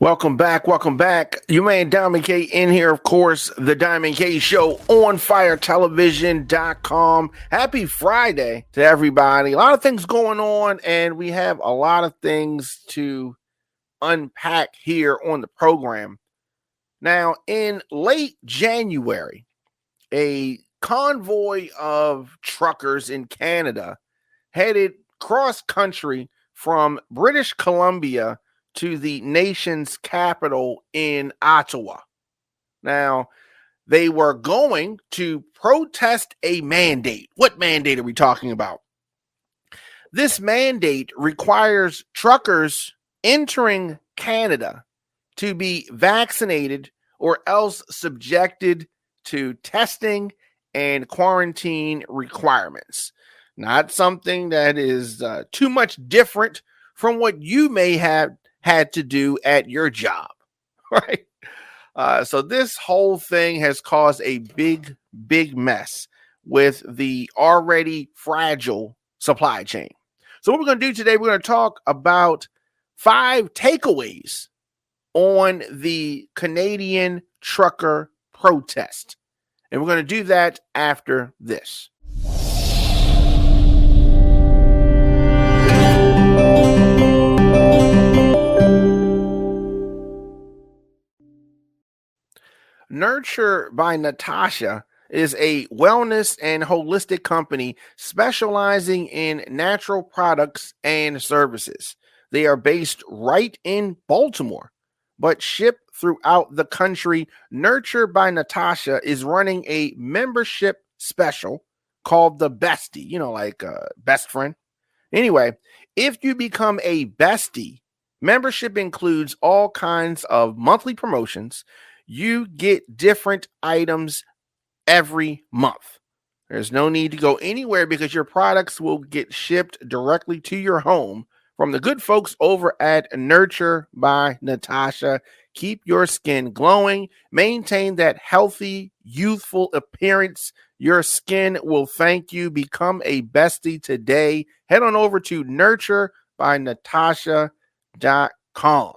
Welcome back. Welcome back. You man, Diamond K in here, of course, the Diamond K Show on firetelevision.com. Happy Friday to everybody. A lot of things going on, and we have a lot of things to unpack here on the program. Now, in late January, a convoy of truckers in Canada headed cross country from British Columbia to the nation's capital in Ottawa. Now, they were going to protest a mandate. What mandate are we talking about? This mandate requires truckers entering Canada to be vaccinated or else subjected to testing and quarantine requirements. Not something that is too much different from what you may have had to do at your job, right? So this whole thing has caused a big mess with the already fragile supply chain. So what we're going to do today, we're going to talk about 5 takeaways on the Canadian trucker protest. And we're going to do that after this. Nurture by Natasha is a wellness and holistic company specializing in natural products and services. They are based right in Baltimore, but ship throughout the country. Nurture by Natasha is running a membership special called the Bestie, like best friend. Anyway, if you become a Bestie, membership includes all kinds of monthly promotions. You get different items every month. There's no need to go anywhere because your products will get shipped directly to your home from the good folks over at Nurture by Natasha. Keep your skin glowing. Maintain that healthy, youthful appearance. Your skin will thank you. Become a bestie today. Head on over to nurturebynatasha.com.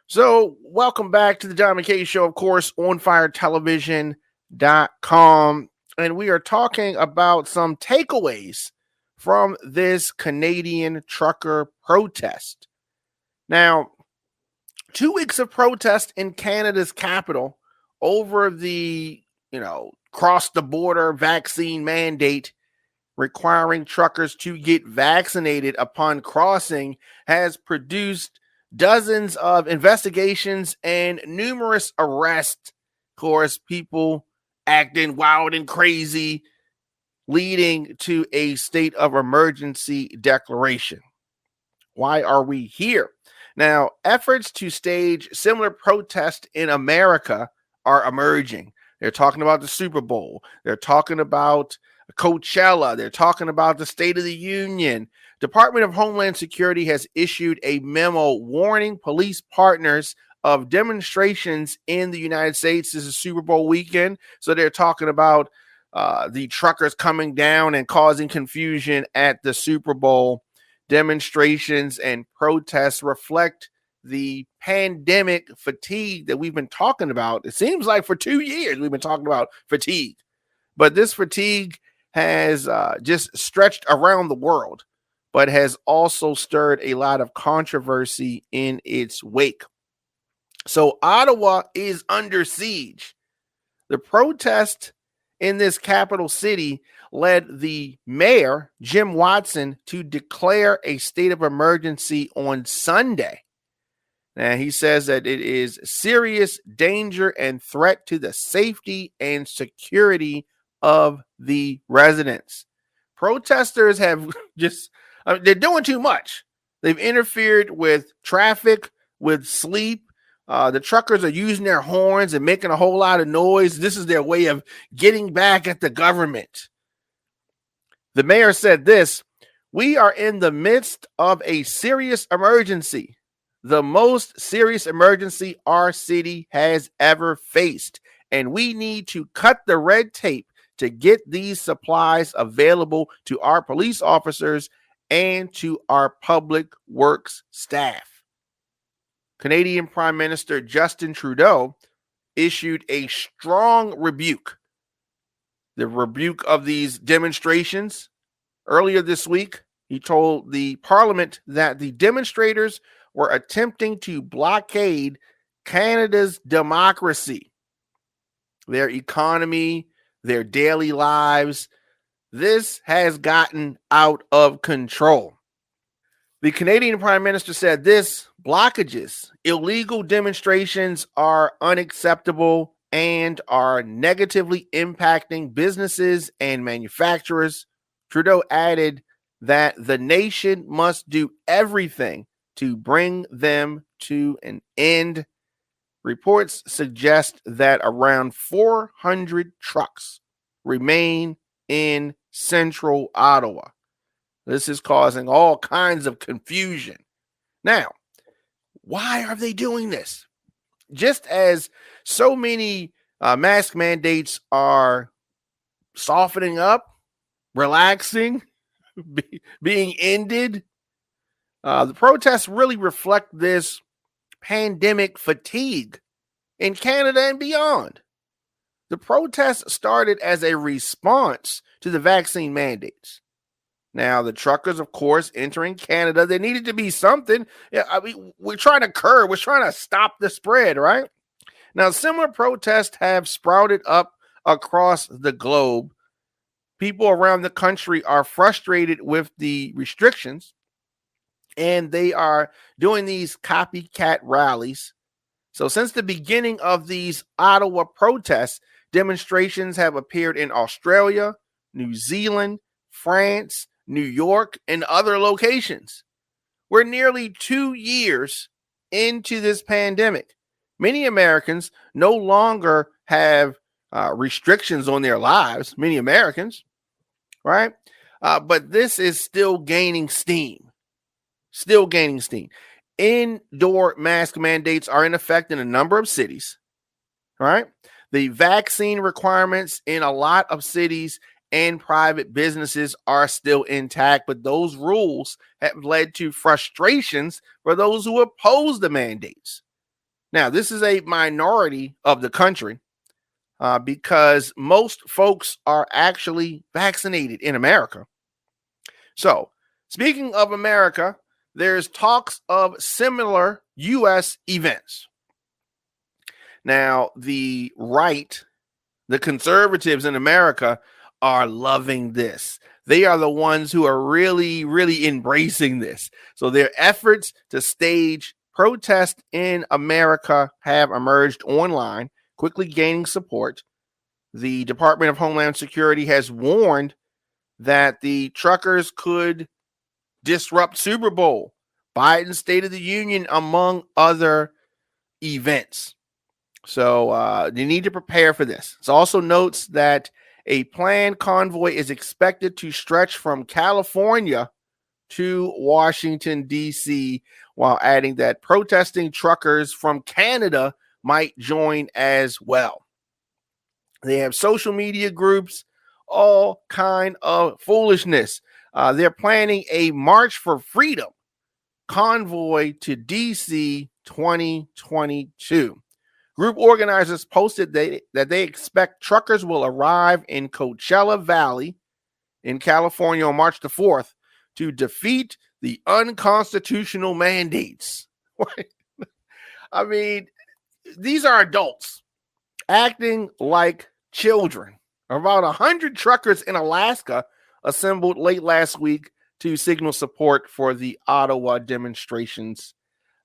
So, welcome back to the Diamond K Show, of course, on firetelevision.com. And we are talking about some takeaways from this Canadian trucker protest. Now, 2 weeks of protest in Canada's capital over the, cross the border vaccine mandate requiring truckers to get vaccinated upon crossing has produced dozens of investigations and numerous arrests. Of course, people acting wild and crazy, leading to a state of emergency declaration. Why are we here? Now, efforts to stage similar protests in America are emerging. They're talking about the Super Bowl. They're talking about Coachella. They're talking about the State of the Union. Department of Homeland Security has issued a memo warning police partners of demonstrations in the United States. This is Super Bowl weekend, so they're talking about the truckers coming down and causing confusion at the Super Bowl. Demonstrations and protests reflect the pandemic fatigue that we've been talking about. It seems like for 2 years we've been talking about fatigue, but this fatigue has just stretched around the world, but has also stirred a lot of controversy in its wake. So Ottawa is under siege. The protest in this capital city led the mayor, Jim Watson, to declare a state of emergency on Sunday. Now, he says that it is serious danger and threat to the safety and security of the residents. Protesters have they're doing too much. They've interfered with traffic, with sleep. The truckers are using their horns and making a whole lot of noise. This is their way of getting back at the government. The mayor said this: "We are in the midst of a serious emergency, the most serious emergency our city has ever faced, and we need to cut the red tape to get these supplies available to our police officers and to our public works staff." Canadian Prime Minister Justin Trudeau issued a strong rebuke. The rebuke of these demonstrations earlier this week. He told the parliament that the demonstrators were attempting to blockade Canada's democracy, their economy, their daily lives. This has gotten out of control. The Canadian Prime Minister said this: blockages, illegal demonstrations are unacceptable and are negatively impacting businesses and manufacturers. Trudeau added that the nation must do everything to bring them to an end. Reports suggest that around 400 trucks remain in central Ottawa. This is causing all kinds of confusion. Now, why are they doing this? Just as so many mask mandates are softening up, relaxing, being ended, the protests really reflect this pandemic fatigue in Canada and beyond. The protests started as a response to the vaccine mandates. Now, the truckers, of course, entering Canada, there needed to be something. I mean, we're trying to curb, we're trying to stop the spread, right? Now, similar protests have sprouted up across the globe. People around the country are frustrated with the restrictions, and they are doing these copycat rallies. So since the beginning of these Ottawa protests, demonstrations have appeared in Australia, New Zealand, France, New York, and other locations. We're nearly 2 years into this pandemic. Many Americans no longer have restrictions on their lives, many Americans, right? But this is still gaining steam. Still gaining steam. Indoor mask mandates are in effect in a number of cities, right? The vaccine requirements in a lot of cities and private businesses are still intact, but those rules have led to frustrations for those who oppose the mandates. Now, this is a minority of the country because most folks are actually vaccinated in America. So, speaking of America, there's talks of similar U.S. events. Now, the right, the conservatives in America are loving this. They are the ones who are really, really embracing this. So their efforts to stage protests in America have emerged online, quickly gaining support. The Department of Homeland Security has warned that the truckers could disrupt Super Bowl, Biden's State of the Union, among other events. So you need to prepare for this. It also notes that a planned convoy is expected to stretch from California to Washington, D.C., while adding that protesting truckers from Canada might join as well. They have social media groups, all kind of foolishness. They're planning a March for Freedom convoy to D.C. 2022. Group organizers posted that they expect truckers will arrive in Coachella Valley in California on March the 4th to defeat the unconstitutional mandates. I mean, these are adults acting like children. About 100 truckers in Alaska assembled late last week to signal support for the Ottawa demonstrations.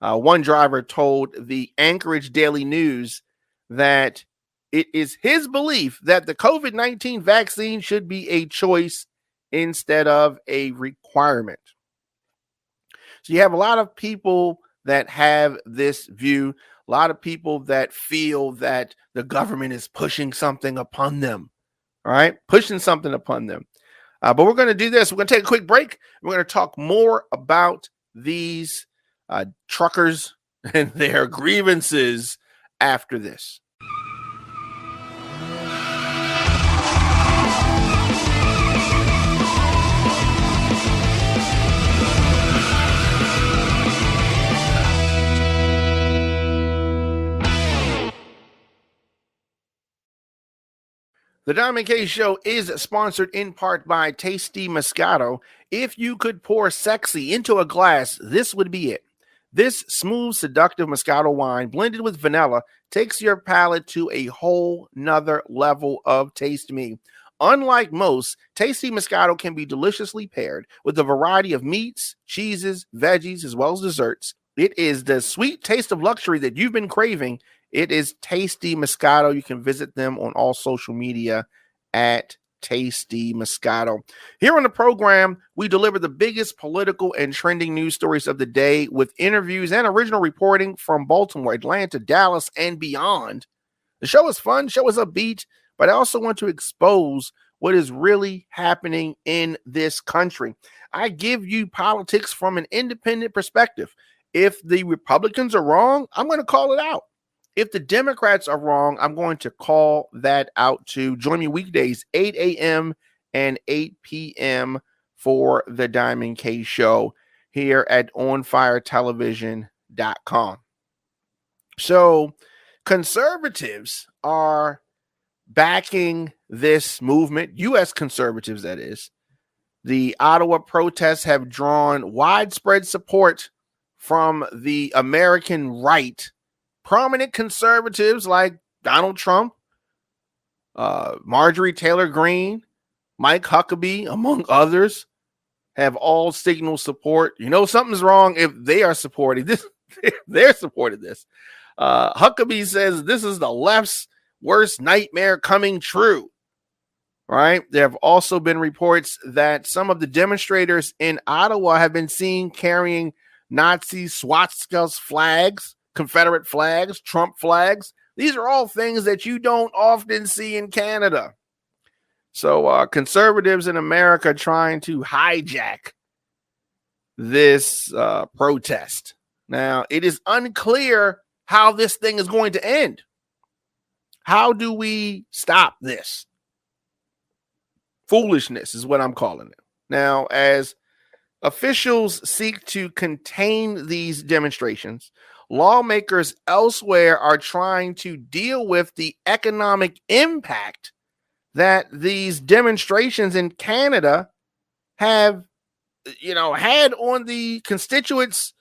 One driver told the Anchorage Daily News that it is his belief that the COVID-19 vaccine should be a choice instead of a requirement. So you have a lot of people that have this view, a lot of people that feel that the government is pushing something upon them, all right? Pushing something upon them. But we're going to do this. We're going to take a quick break. We're going to talk more about these truckers and their grievances after this. The Diamond K Show is sponsored in part by Tasty Moscato. If you could pour sexy into a glass, this would be it. This smooth, seductive Moscato wine blended with vanilla takes your palate to a whole nother level of taste me. Unlike most, Tasty Moscato can be deliciously paired with a variety of meats, cheeses, veggies, as well as desserts. It is the sweet taste of luxury that you've been craving. It is Tasty Moscato. You can visit them on all social media at Tasty Moscato. Here on the program, we deliver the biggest political and trending news stories of the day with interviews and original reporting from Baltimore, Atlanta, Dallas, and beyond. The show is fun, show is upbeat, but I also want to expose what is really happening in this country. I give you politics from an independent perspective. If the Republicans are wrong, I'm going to call it out. If the Democrats are wrong, I'm going to call that out too. Join me weekdays, 8 a.m. and 8 p.m. for the Diamond K Show here at onfiretelevision.com. So conservatives are backing this movement, U.S. conservatives, that is. The Ottawa protests have drawn widespread support from the American right. Prominent conservatives like Donald Trump, Marjorie Taylor Greene, Mike Huckabee, among others, have all signaled support. You know, something's wrong if they are supporting this. They're supporting this. Huckabee says this is the left's worst nightmare coming true. Right? There have also been reports that some of the demonstrators in Ottawa have been seen carrying Nazi swastikas flags, Confederate flags, Trump flags. These are all things that you don't often see in Canada. So conservatives in America trying to hijack this protest. Now, it is unclear how this thing is going to end. How do we stop this? Foolishness is what I'm calling it. Now, as officials seek to contain these demonstrations, lawmakers elsewhere are trying to deal with the economic impact that these demonstrations in Canada have, had on the constituents.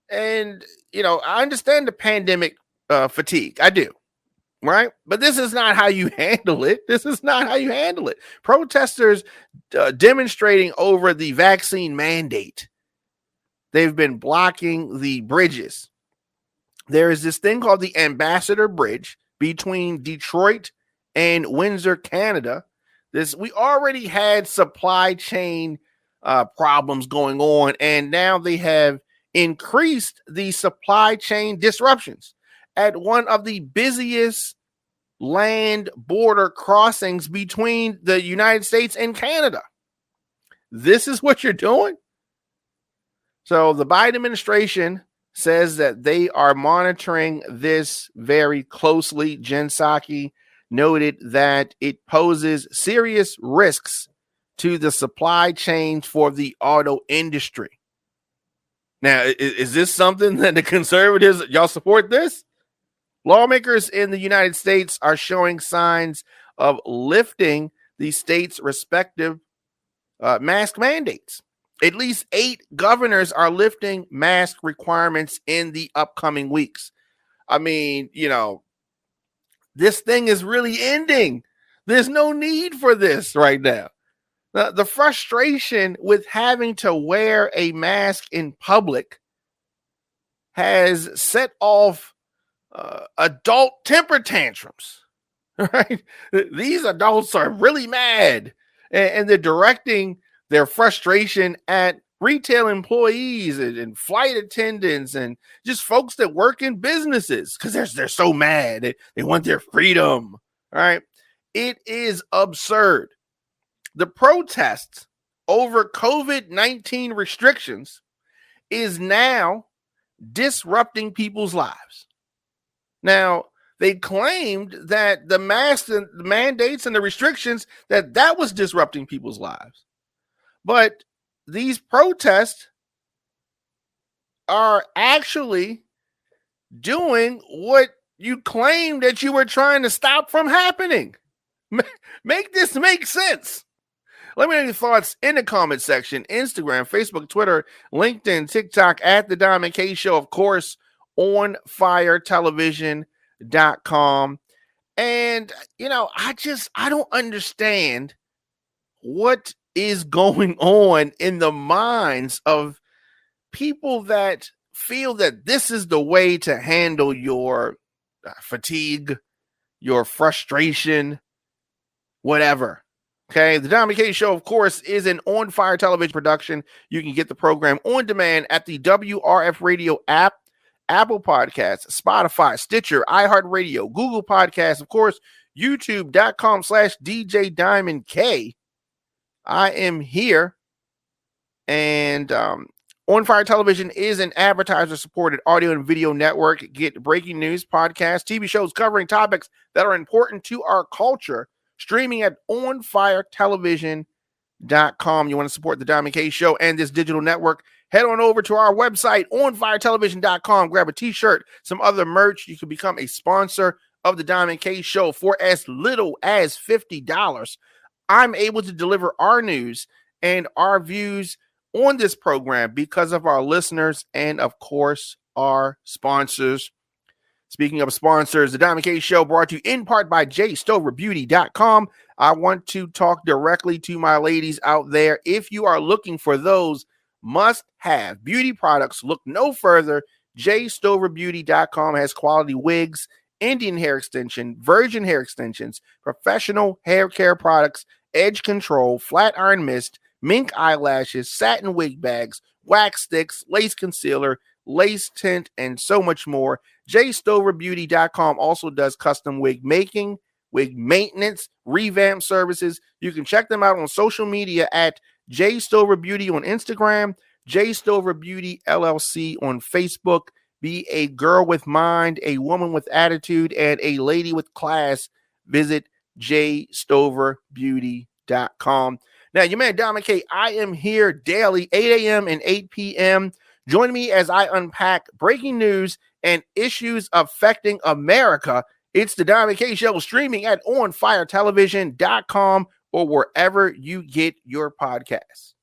And, I understand the pandemic fatigue. I do. Right? But this is not how you handle it. Protesters demonstrating over the vaccine mandate. They've been blocking the bridges. There is this thing called the Ambassador Bridge between Detroit and Windsor, Canada. We already had supply chain problems going on, and now they have increased the supply chain disruptions at one of the busiest land border crossings between the United States and Canada. This is what you're doing. So the Biden administration says that they are monitoring this very closely. Jen Psaki noted that it poses serious risks to the supply chain for the auto industry. Now, is this something that the conservatives, y'all support this? Lawmakers in the United States are showing signs of lifting the state's respective mask mandates. At least 8 governors are lifting mask requirements in the upcoming weeks. I mean, this thing is really ending. There's no need for this right now. The frustration with having to wear a mask in public has set off adult temper tantrums, right? These adults are really mad, and they're directing their frustration at retail employees and flight attendants and just folks that work in businesses because they're so mad. They want their freedom, right? It is absurd. The protests over COVID-19 restrictions is now disrupting people's lives. Now, they claimed that the masks and the mandates and the restrictions, that was disrupting people's lives. But these protests are actually doing what you claimed that you were trying to stop from happening. Make this make sense. Let me know your thoughts in the comment section. Instagram, Facebook, Twitter, LinkedIn, TikTok at The Diamond K Show. Of course, on firetelevision.com. And, I don't understand what is going on in the minds of people that feel that this is the way to handle your fatigue, your frustration, whatever. Okay, the Diamond K Show, of course, is an On Fire television production. You can get the program on demand at the WRF Radio app, Apple Podcasts, Spotify, Stitcher, iHeartRadio, Google Podcasts, of course, YouTube.com/DJ Diamond K. I am here, and On Fire Television is an advertiser-supported audio and video network. Get breaking news, podcasts, TV shows covering topics that are important to our culture, streaming at onfiretelevision.com. You want to support the Diamond K Show and this digital network, head on over to our website, onfiretelevision.com. Grab a t-shirt, some other merch. You can become a sponsor of the Diamond K Show for as little as $50. I'm able to deliver our news and our views on this program because of our listeners and, of course, our sponsors. Speaking of sponsors, the Diamond K Show brought to you in part by jstoverbeauty.com. I want to talk directly to my ladies out there. If you are looking for those must-have beauty products, look no further. jstoverbeauty.com has quality wigs, Indian hair extension, virgin hair extensions, professional hair care products, edge control, flat iron mist, mink eyelashes, satin wig bags, wax sticks, lace concealer, lace tint, and so much more. jstoverbeauty.com also does custom wig making, wig maintenance, revamp services. You can check them out on social media at jstoverbeauty on Instagram, jstoverbeauty LLC on Facebook. Be a girl with mind, a woman with attitude, and a lady with class. Visit jstoverbeauty.com. Now, your man, Diamond K, I am here daily, 8 a.m. and 8 p.m. Join me as I unpack breaking news and issues affecting America. It's the Diamond K Show, streaming at onfiretelevision.com or wherever you get your podcasts.